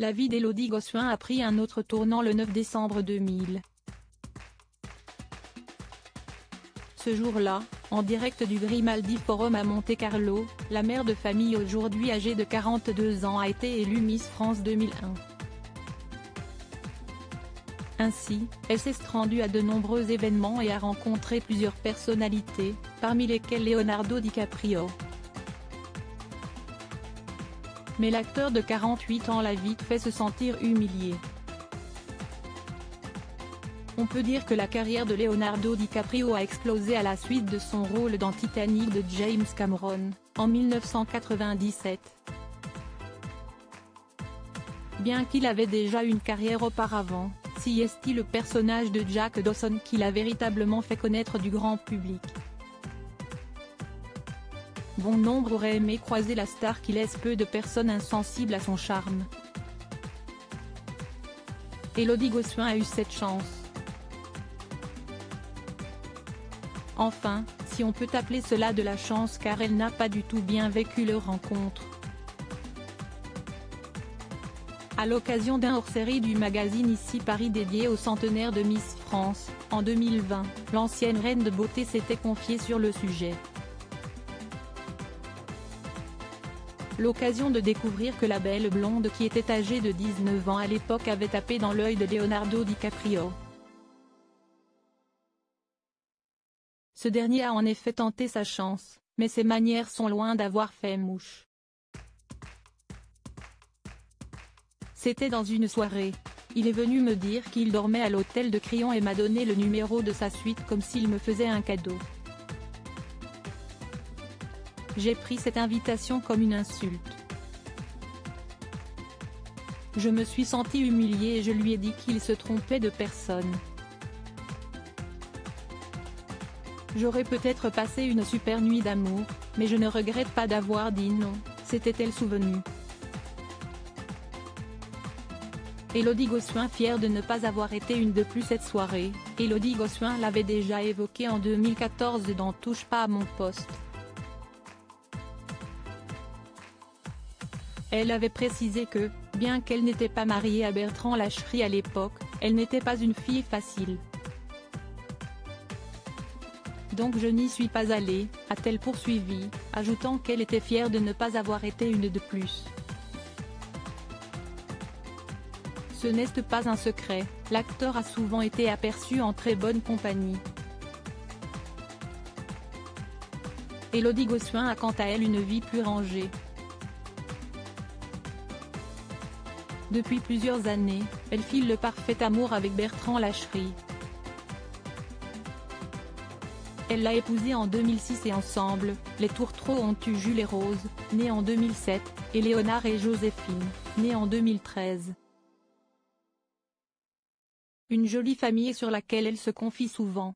La vie d'Élodie Gossuin a pris un autre tournant le 9 décembre 2000. Ce jour-là, en direct du Grimaldi Forum à Monte-Carlo, la mère de famille aujourd'hui âgée de 42 ans a été élue Miss France 2001. Ainsi, elle s'est rendue à de nombreux événements et a rencontré plusieurs personnalités, parmi lesquelles Leonardo DiCaprio. Mais l'acteur de 48 ans l'a vite fait se sentir humilié. On peut dire que la carrière de Leonardo DiCaprio a explosé à la suite de son rôle dans Titanic de James Cameron, en 1997. Bien qu'il avait déjà une carrière auparavant, c'est le personnage de Jack Dawson qui l'a véritablement fait connaître du grand public. Bon nombre auraient aimé croiser la star qui laisse peu de personnes insensibles à son charme. Élodie Gossuin a eu cette chance. Enfin, si on peut appeler cela de la chance car elle n'a pas du tout bien vécu leur rencontre. À l'occasion d'un hors-série du magazine Ici Paris dédié au centenaire de Miss France, en 2020, l'ancienne reine de beauté s'était confiée sur le sujet. L'occasion de découvrir que la belle blonde qui était âgée de 19 ans à l'époque avait tapé dans l'œil de Leonardo DiCaprio. Ce dernier a en effet tenté sa chance, mais ses manières sont loin d'avoir fait mouche. C'était dans une soirée. Il est venu me dire qu'il dormait à l'hôtel de Crillon et m'a donné le numéro de sa suite comme s'il me faisait un cadeau. J'ai pris cette invitation comme une insulte. Je me suis senti humiliée et je lui ai dit qu'il se trompait de personne. J'aurais peut-être passé une super nuit d'amour, mais je ne regrette pas d'avoir dit non, s'était-elle souvenue. Élodie Gossuin fière de ne pas avoir été une de plus cette soirée. Élodie Gossuin l'avait déjà évoqué en 2014 dans Touche pas à mon poste. Elle avait précisé que, bien qu'elle n'était pas mariée à Bertrand Lacherie à l'époque, elle n'était pas une fille facile. Donc je n'y suis pas allée, a-t-elle poursuivi, ajoutant qu'elle était fière de ne pas avoir été une de plus. Ce n'est pas un secret, l'acteur a souvent été aperçu en très bonne compagnie. Élodie Gossuin a quant à elle une vie plus rangée. Depuis plusieurs années, elle file le parfait amour avec Bertrand Lacherie. Elle l'a épousé en 2006 et ensemble, les Tourtereaux ont eu Jules et Rose, née en 2007, et Léonard et Joséphine, née en 2013. Une jolie famille sur laquelle elle se confie souvent.